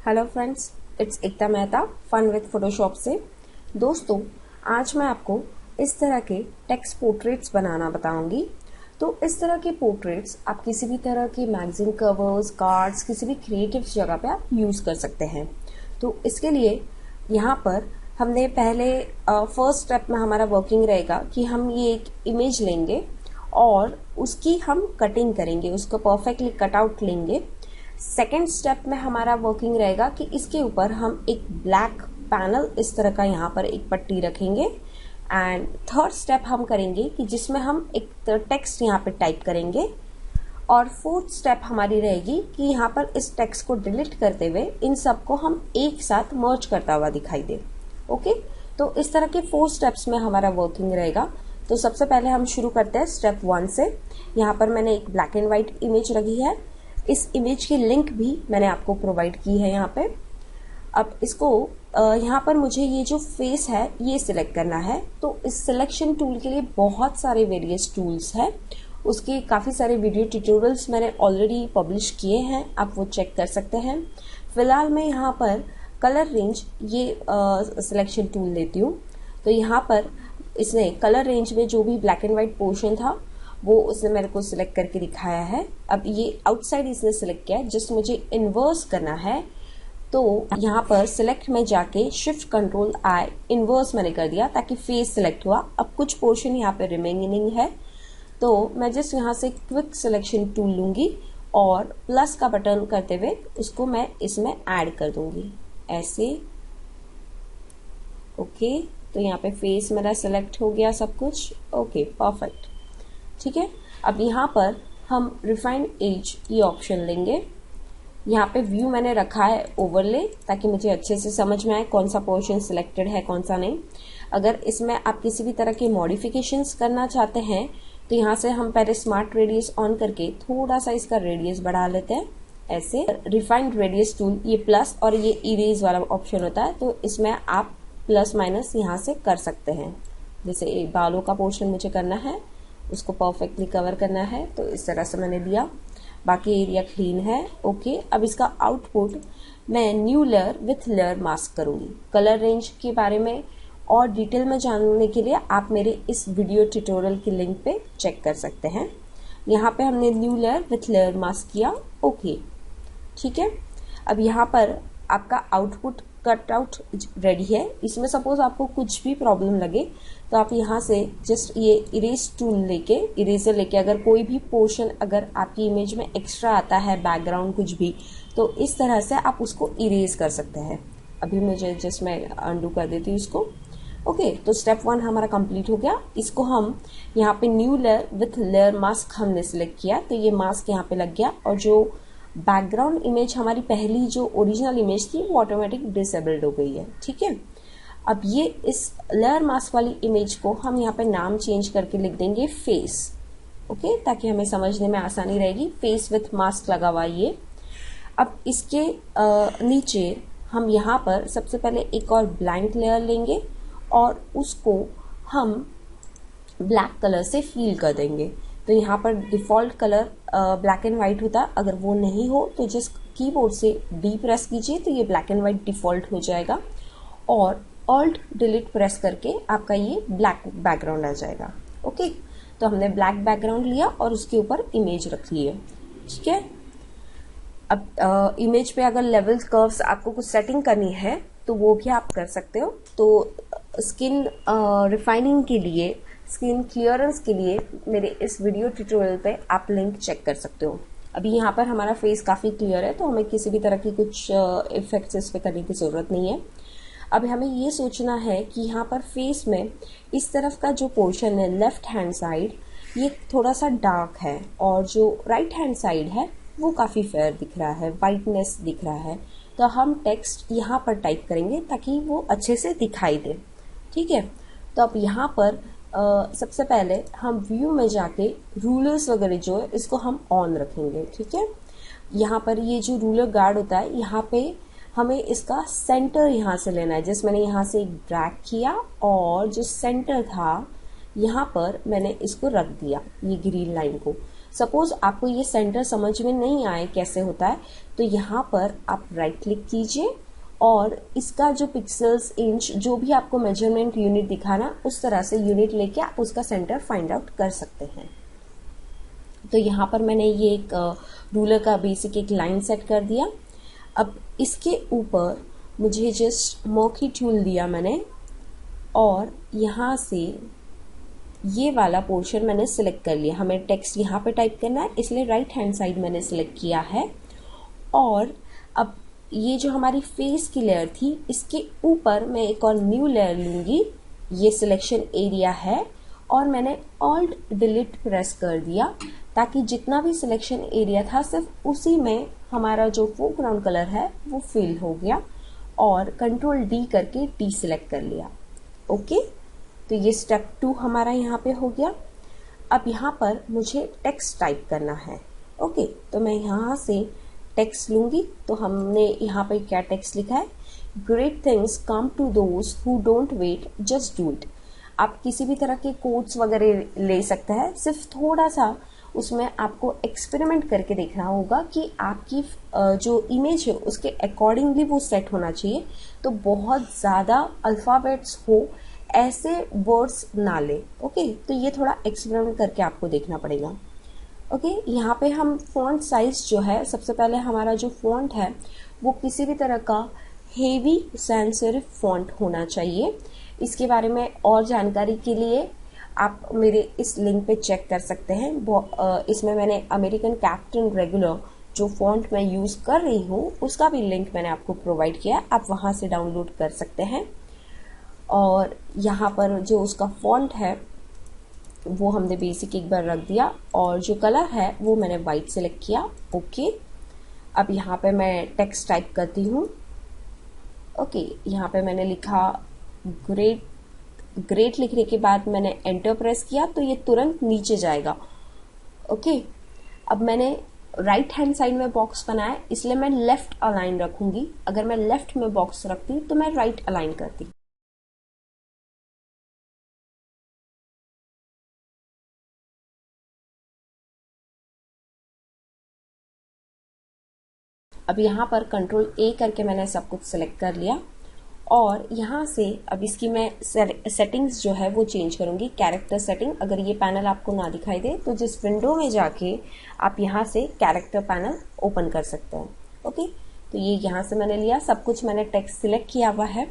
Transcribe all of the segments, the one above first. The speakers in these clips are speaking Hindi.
Hello friends, it's Ekta Mehta fun with Photoshop से। दोस्तों, आज मैं आपको इस तरह के टेक्स्ट पोर्ट्रेट्स बनाना बताऊंगी। तो इस तरह के पोर्ट्रेट्स आप किसी भी तरह के मैगजीन कवर्स, कार्ड्स, किसी भी क्रिएटिव जगह पे आप यूज कर सकते हैं। तो इसके लिए यहाँ पर हमने पहले फर्स्ट स्टेप में हमारा वर्किंग रहेगा कि हम ये एक इमेज लेंगे और उसकी हम कटिंग करेंगे, उसको परफेक्टली कटआउट लेंगे। सेकेंड स्टेप में हमारा वर्किंग रहेगा कि इसके ऊपर हम एक ब्लैक पैनल इस तरह का यहाँ पर एक पट्टी रखेंगे। एंड थर्ड स्टेप हम करेंगे कि जिसमें हम एक टेक्स्ट यहाँ पे टाइप करेंगे। और फोर्थ स्टेप हमारी रहेगी कि यहाँ पर इस टेक्स्ट को डिलीट करते हुए इन सबको हम एक साथ मर्ज करता हुआ दिखाई दे। ओके, तो इस तरह के 4 स्टेप्स में हमारा वर्किंग रहेगा। तो सबसे पहले हम शुरू करते हैं स्टेप 1 से। यहाँ पर मैंने एक ब्लैक एंड व्हाइट इमेज रखी है। इस इमेज की लिंक भी मैंने आपको प्रोवाइड की है यहाँ पे। अब इसको यहाँ पर मुझे ये जो फेस है ये सिलेक्ट करना है। तो इस सिलेक्शन टूल के लिए बहुत सारे वेरियस टूल्स हैं, उसके काफ़ी सारे वीडियो ट्यूटोरियल्स मैंने ऑलरेडी पब्लिश किए हैं, आप वो चेक कर सकते हैं। फिलहाल मैं यहाँ पर कलर रेंज ये सिलेक्शन टूल लेती हूँ। तो यहाँ पर इसने कलर रेंज में जो भी ब्लैक एंड व्हाइट पोर्शन था वो उसने मेरे को सिलेक्ट करके दिखाया है। अब ये आउटसाइड इसने सिलेक्ट किया है, जस्ट मुझे इन्वर्स करना है। तो यहाँ पर सिलेक्ट में जाके शिफ्ट कंट्रोल आई इन्वर्स मैंने कर दिया ताकि फेस सिलेक्ट हुआ। अब कुछ पोर्शन यहाँ पे रिमेनिंग है, तो मैं जस्ट यहाँ से क्विक सिलेक्शन टूल लूंगी और प्लस का बटन करते हुए उसको मैं इसमें ऐड कर दूंगी ऐसे। ओके, तो यहाँ पे फेस मेरा सिलेक्ट हो गया सब कुछ। ओके, परफेक्ट, ठीक है। अब यहाँ पर हम रिफाइंड एज ये ऑप्शन लेंगे। यहाँ पे व्यू मैंने रखा है ओवरले ताकि मुझे अच्छे से समझ में आए कौन सा पोर्शन सिलेक्टेड है कौन सा नहीं। अगर इसमें आप किसी भी तरह के मॉडिफिकेशंस करना चाहते हैं तो यहाँ से हम पहले स्मार्ट रेडियस ऑन करके थोड़ा सा इसका रेडियस बढ़ा लेते हैं ऐसे। रिफाइंड रेडियस टूल ये प्लस और ये इरेज वाला ऑप्शन होता है, तो इसमें आप प्लस माइनस यहाँ से कर सकते हैं। जैसे बालों का पोर्शन मुझे करना है, उसको परफेक्टली कवर करना है, तो इस तरह से मैंने दिया। बाकी एरिया क्लीन है। ओके, अब इसका आउटपुट मैं new layer with layer mask करूंगी। कलर रेंज के बारे में और डिटेल में जानने के लिए आप मेरे इस वीडियो ट्यूटोरियल की लिंक पे चेक कर सकते हैं। यहाँ पे हमने new layer with layer mask किया। ओके, ठीक है। अब यहाँ पर आपका आउटपुट कट आउट रेडी है। इसमें सपोज आपको कुछ भी प्रॉब्लम लगे तो आप यहाँ से जस्ट ये इरेज टूल लेके, इरेजर लेके, अगर कोई भी पोर्शन अगर आपकी इमेज में एक्स्ट्रा आता है, बैकग्राउंड कुछ भी, तो इस तरह से आप उसको इरेज कर सकते हैं। अभी मुझे जस्ट मैं अंडू कर देती हूँ इसको। ओके, तो स्टेप 1 हमारा कंप्लीट हो गया। इसको हम यहाँ पे new layer with layer mask हमने सिलेक्ट किया, तो ये मास्क यहाँ पे लग गया और जो बैकग्राउंड इमेज हमारी पहली जो ओरिजिनल इमेज थी वो ऑटोमेटिक डिसेबल्ड हो गई है, ठीक है। अब ये इस लेयर मास्क वाली इमेज को हम यहाँ पे नाम चेंज करके लिख देंगे फेस। ओके, ताकि हमें समझने में आसानी रहेगी। फेस विथ मास्क लगा हुआ ये। अब इसके नीचे हम यहाँ पर सबसे पहले एक और ब्लैंक लेयर लेंगे और उसको हम ब्लैक कलर से फिल कर देंगे। तो यहाँ पर default colour black and white होता है, अगर वो नहीं हो तो जस्ट कीबोर्ड से डी प्रेस कीजिए तो ये ब्लैक एंड व्हाइट डिफॉल्ट हो जाएगा और ऑल्ट डिलीट प्रेस करके आपका ये ब्लैक बैकग्राउंड आ जाएगा। ओके, तो हमने ब्लैक बैकग्राउंड लिया और उसके ऊपर इमेज रख ली है, ठीक है। अब इमेज पे अगर लेवल्स, कर्व्स आपको कुछ सेटिंग करनी है तो वो भी आप कर सकते हो। तो स्किन रिफाइनिंग के लिए, स्किन क्लियरेंस के लिए मेरे इस वीडियो ट्यूटोरियल पे आप लिंक चेक कर सकते हो। अभी यहाँ पर हमारा फेस काफ़ी क्लियर है, तो हमें किसी भी तरह की कुछ इफेक्ट्स इस पे करने की ज़रूरत नहीं है। अब हमें ये सोचना है कि यहाँ पर फेस में इस तरफ का जो पोर्शन है लेफ्ट हैंड साइड, ये थोड़ा सा डार्क है और जो राइट हैंड साइड है वो काफ़ी फेयर दिख रहा है, वाइटनेस दिख रहा है। तो हम टेक्स्ट यहाँ पर टाइप करेंगे ताकि वो अच्छे से दिखाई दे, ठीक है। तो अब यहाँ पर सबसे पहले हम व्यू में जाके रूलर्स वगैरह जो है इसको हम ऑन रखेंगे, ठीक है। यहाँ पर ये जो रूलर गार्ड होता है, यहाँ पे हमें इसका सेंटर यहाँ से लेना है। जैसे मैंने यहाँ से एक ड्रैग किया और जो सेंटर था यहाँ पर मैंने इसको रख दिया, ये ग्रीन लाइन को। सपोज आपको ये सेंटर समझ में नहीं आए कैसे होता है, तो यहाँ पर आप राइट क्लिक कीजिए और इसका जो पिक्सल्स, इंच, जो भी आपको मेजरमेंट यूनिट दिखाना, उस तरह से यूनिट लेके आप उसका सेंटर फाइंड आउट कर सकते हैं। तो यहाँ पर मैंने ये एक रूलर का बेसिक एक लाइन सेट कर दिया। अब इसके ऊपर मुझे जस्ट मर्की टूल दिया मैंने और यहाँ से ये वाला पोर्शन मैंने सिलेक्ट कर लिया। हमें टेक्स्ट यहाँ पे टाइप करना है, इसलिए राइट हैंड साइड मैंने सिलेक्ट किया है। और अब ये जो हमारी फेस की लेयर थी, इसके ऊपर मैं एक और न्यू लेयर लूंगी। ये सिलेक्शन एरिया है और मैंने ऑल्ट डिलीट प्रेस कर दिया ताकि जितना भी सिलेक्शन एरिया था सिर्फ उसी में हमारा जो फोरग्राउंड कलर है वो फिल हो गया। और कंट्रोल डी करके डी सिलेक्ट कर लिया। ओके, तो ये स्टेप 2 हमारा यहाँ पे हो गया। अब यहाँ पर मुझे टेक्स्ट टाइप करना है। ओके, तो मैं यहाँ से टेक्स्ट लूंगी। तो हमने यहाँ पे क्या टेक्स्ट लिखा है, great things come to those who don't wait, just do it. आप किसी भी तरह के कोट्स वगैरह ले सकते हैं, सिर्फ थोड़ा सा उसमें आपको एक्सपेरिमेंट करके देखना होगा कि आपकी जो इमेज है उसके अकॉर्डिंगली वो सेट होना चाहिए। तो बहुत ज़्यादा अल्फ़ाबेट्स हो ऐसे वर्ड्स ना ले। ओके, तो ये थोड़ा एक्सपेरिमेंट करके आपको देखना पड़ेगा। ओके, यहाँ पे हम फॉन्ट साइज जो है, सबसे पहले हमारा जो फॉन्ट है वो किसी भी तरह का हेवी सैंस सेरिफ फॉन्ट होना चाहिए। इसके बारे में और जानकारी के लिए आप मेरे इस लिंक पे चेक कर सकते हैं। इसमें मैंने अमेरिकन कैप्टन रेगुलर जो फॉन्ट मैं यूज़ कर रही हूँ उसका भी लिंक मैंने आपको प्रोवाइड किया है, आप वहाँ से डाउनलोड कर सकते हैं। और यहाँ पर जो उसका फॉन्ट है वो हमने बेसिक एक बार रख दिया और जो कलर है वो मैंने वाइट सेलेक्ट किया। ओके, अब यहाँ पे मैं टेक्स्ट टाइप करती हूँ। ओके, यहाँ पे मैंने लिखा ग्रेट। ग्रेट लिखने के बाद मैंने एंटर प्रेस किया तो ये तुरंत नीचे जाएगा। ओके, अब मैंने राइट हैंड साइड में बॉक्स बनाया, इसलिए मैं लेफ्ट अलाइन रखूंगी। अगर मैं लेफ्ट में बॉक्स रखती तो मैं राइट अलाइन करती। अब यहाँ पर कंट्रोल ए करके मैंने सब कुछ सिलेक्ट कर लिया और यहाँ से अब इसकी मैं सेटिंग्स जो है वो चेंज करूंगी, कैरेक्टर सेटिंग। अगर ये पैनल आपको ना दिखाई दे तो जिस विंडो में जाके आप यहाँ से कैरेक्टर पैनल ओपन कर सकते हैं। ओके, तो ये यहाँ से मैंने लिया, सब कुछ मैंने टेक्स्ट सिलेक्ट किया हुआ है।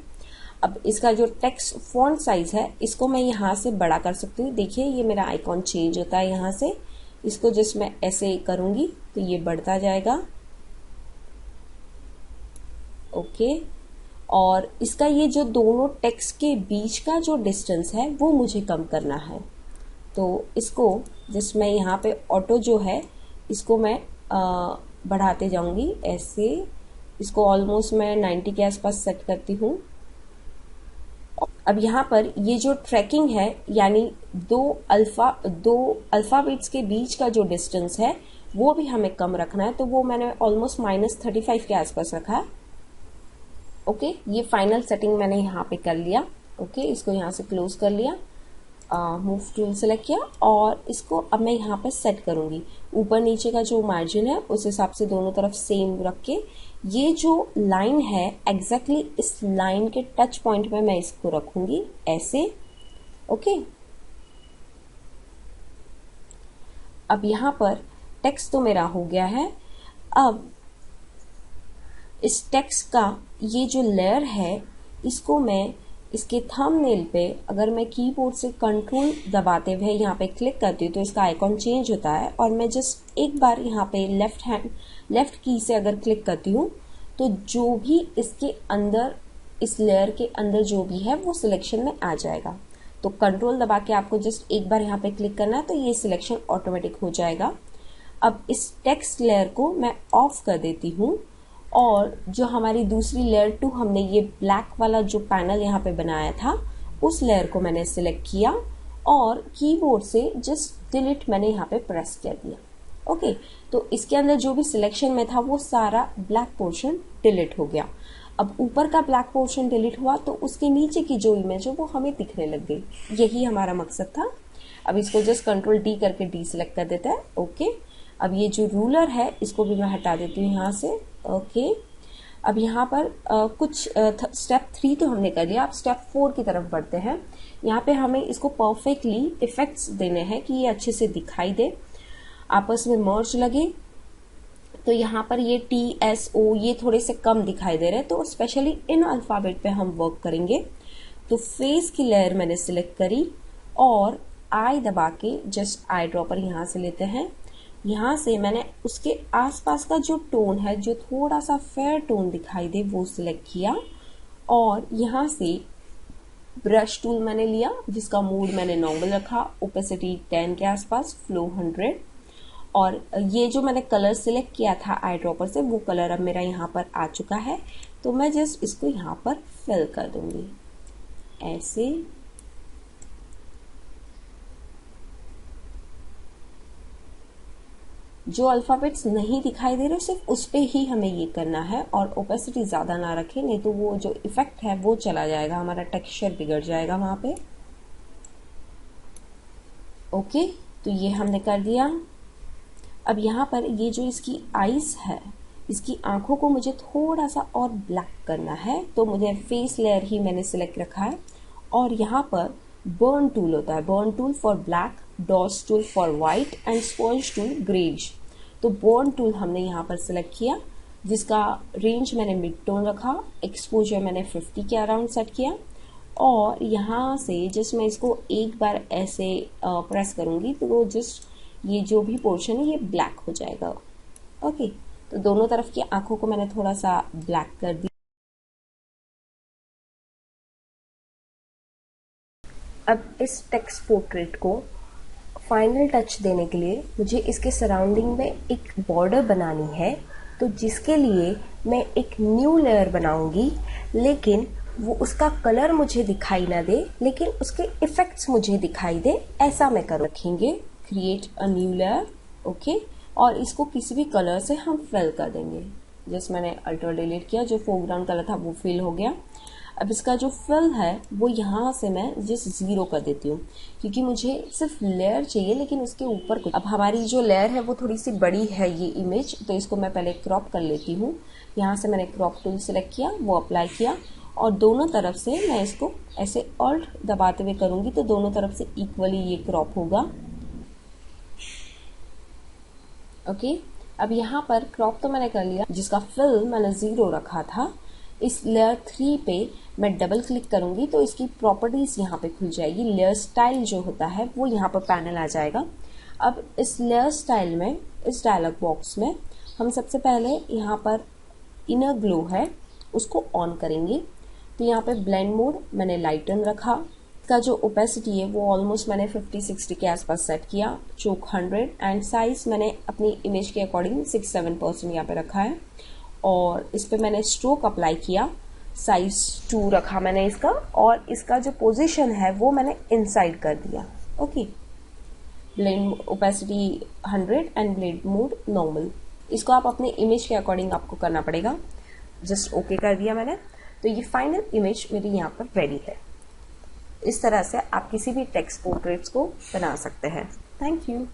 अब इसका जो टेक्स्ट फॉन्ट साइज है इसको मैं यहाँ से बड़ा कर सकती हूँ। देखिए ये मेरा आइकॉन चेंज होता है यहाँ से। इसको जस्ट मैं ऐसे करूंगी तो ये बढ़ता जाएगा। ओके, और इसका ये जो दोनों टेक्स्ट के बीच का जो डिस्टेंस है वो मुझे कम करना है। तो इसको जस्ट मैं यहाँ पे ऑटो जो है इसको मैं बढ़ाते जाऊंगी ऐसे। इसको ऑलमोस्ट मैं 90 के आसपास सेट करती हूँ। अब यहाँ पर ये जो ट्रैकिंग है यानी दो अल्फाबेट्स के बीच का जो डिस्टेंस है वो भी हमें कम रखना है, तो वो मैंने ऑलमोस्ट -35 के आसपास रखा है। ओके, ये फाइनल सेटिंग मैंने यहाँ पे कर लिया। ओके, इसको यहाँ से क्लोज कर लिया, मूव टूल सेलेक्ट किया और इसको अब मैं यहाँ पे सेट करूंगी। ऊपर नीचे का जो मार्जिन है उस हिसाब से दोनों तरफ सेम रख के ये जो लाइन है एग्जैक्टली इस लाइन के टच पॉइंट में मैं इसको रखूंगी ऐसे। ओके, अब यहाँ पर टेक्स्ट तो मेरा हो गया है। अब इस टेक्स्ट का ये जो लेयर है इसको मैं इसके थंबनेल पे, अगर मैं कीबोर्ड से कंट्रोल दबाते हुए यहाँ पे क्लिक करती हूँ तो इसका आइकॉन चेंज होता है और मैं जस्ट एक बार यहाँ पे लेफ्ट की से अगर क्लिक करती हूँ तो जो भी इसके अंदर, इस लेयर के अंदर जो भी है वो सिलेक्शन में आ जाएगा। तो कंट्रोल दबा के आपको जस्ट एक बार यहाँ पे क्लिक करना है तो ये सिलेक्शन ऑटोमेटिक हो जाएगा। अब इस टेक्स्ट लेयर को मैं ऑफ कर देती हूँ और जो हमारी दूसरी लेयर 2 हमने ये ब्लैक वाला जो पैनल यहाँ पे बनाया था उस लेयर को मैंने सिलेक्ट किया और कीबोर्ड से जस्ट डिलीट मैंने यहाँ पे प्रेस कर दिया। ओके, तो इसके अंदर जो भी सिलेक्शन में था वो सारा ब्लैक पोर्शन डिलीट हो गया। अब ऊपर का ब्लैक पोर्शन डिलीट हुआ तो उसके नीचे की जो इमेज है वो हमें दिखने लग गई। यही हमारा मकसद था। अब इसको जस्ट कंट्रोल डी करके डी सिलेक्ट कर देता है। ओके, अब ये जो रूलर है इसको भी मैं हटा देती हूँ यहाँ से। ओके, अब यहाँ पर कुछ स्टेप 3 तो हमने कर लिया, अब स्टेप 4 की तरफ बढ़ते हैं। यहाँ पे हमें इसको परफेक्टली इफेक्ट्स देने हैं कि ये अच्छे से दिखाई दे, आपस में मर्ज लगे। तो यहाँ पर ये TSO ये थोड़े से कम दिखाई दे रहे हैं, तो स्पेशली इन अल्फाबेट पे हम वर्क करेंगे। तो फेस की लेयर मैंने सिलेक्ट करी और आई दबा के जस्ट आई ड्रॉपर यहाँ से लेते हैं। यहाँ से मैंने उसके आसपास का जो टोन है, जो थोड़ा सा फेयर टोन दिखाई दे, वो सिलेक्ट किया और यहाँ से ब्रश टूल मैंने लिया जिसका मोड मैंने नॉर्मल रखा, ओपेसिटी 10 के आसपास, फ्लो 100। और ये जो मैंने कलर सिलेक्ट किया था आई ड्रॉपर से, वो कलर अब मेरा यहाँ पर आ चुका है। तो मैं जस्ट इसको यहाँ पर फिल कर दूंगी ऐसे। जो अल्फाबेट्स नहीं दिखाई दे रहे सिर्फ उस पे ही हमें ये करना है और ओपेसिटी ज्यादा ना रखें, नहीं तो वो जो इफेक्ट है वो चला जाएगा, हमारा टेक्सचर बिगड़ जाएगा वहां पे। ओके, तो ये हमने कर दिया। अब यहाँ पर ये जो इसकी आईज है, इसकी आंखों को मुझे थोड़ा सा और ब्लैक करना है, तो मुझे फेस लेयर ही मैंने सिलेक्ट रखा है। और यहाँ पर बर्न टूल होता है, burn tool for black, dodge tool for white and sponge tool greys. तो बर्न टूल हमने यहाँ पर सिलेक्ट किया, जिसका रेंज मैंने मिड टोन रखा, एक्सपोजर मैंने 50 के अराउंड सेट किया। और यहाँ से जस्ट मैं इसको एक बार ऐसे प्रेस करूंगी तो वो जस्ट ये जो भी पोर्शन है ये ब्लैक हो जाएगा। ओके, तो दोनों तरफ की आंखों को मैंने थोड़ा सा ब्लैक कर दिया। अब इस टेक्स्ट पोर्ट्रेट को फाइनल टच देने के लिए मुझे इसके सराउंडिंग में एक बॉर्डर बनानी है, तो जिसके लिए मैं एक न्यू लेयर बनाऊंगी, लेकिन वो उसका कलर मुझे दिखाई ना दे, लेकिन उसके इफेक्ट्स मुझे दिखाई दे, ऐसा मैं कर रखेंगे। Create a new layer. Okay, और इसको किसी भी कलर से हम फिल कर देंगे। जस्ट मैंने अल्टर डिलीट किया, जो फोरग्राउंड कलर था वो फिल हो गया। अब इसका जो फिल है वो यहाँ से मैं जस्ट 0 कर देती हूँ, क्योंकि मुझे सिर्फ लेयर चाहिए लेकिन उसके ऊपर कुछ। अब हमारी जो लेयर है वो थोड़ी सी बड़ी है ये इमेज, तो इसको मैं पहले क्रॉप कर लेती हूँ। यहाँ से मैंने क्रॉप टूल सेलेक्ट किया, वो अप्लाई किया और दोनों तरफ से मैं इसको ऐसे ऑल्ट दबाते हुए करूंगी तो दोनों तरफ से इक्वली ये क्रॉप होगा। ओके, अब यहाँ पर क्रॉप तो मैंने कर लिया, जिसका फिल मैंने 0 रखा था। इस लेयर 3 पे मैं डबल क्लिक करूंगी तो इसकी प्रॉपर्टीज यहाँ पे खुल जाएगी। लेयर स्टाइल जो होता है वो यहाँ पर पैनल आ जाएगा। अब इस लेयर स्टाइल में, इस डायलॉग बॉक्स में हम सबसे पहले यहाँ पर इनर ग्लो है उसको ऑन करेंगे। तो यहाँ पे ब्लेंड मोड मैंने लाइटन रखा, इसका जो ओपेसिटी है वो ऑलमोस्ट मैंने 50-60 के आसपास सेट किया, चोक 100 एंड साइज मैंने अपनी इमेज के अकॉर्डिंग 6-7% यहाँ पे रखा है। और इस पे मैंने स्ट्रोक अप्लाई किया, साइज 2 रखा मैंने इसका, और इसका जो पोजीशन है वो मैंने इनसाइड कर दिया। Okay, blend opacity 100 and blend mode normal. इसको आप अपने इमेज के अकॉर्डिंग आपको करना पड़ेगा। जस्ट ओके कर दिया मैंने, तो ये फाइनल इमेज मेरी यहाँ पर रेडी है। इस तरह से आप किसी भी टेक्स्ट पोर्ट्रेट्स को बना सकते हैं। Thank you.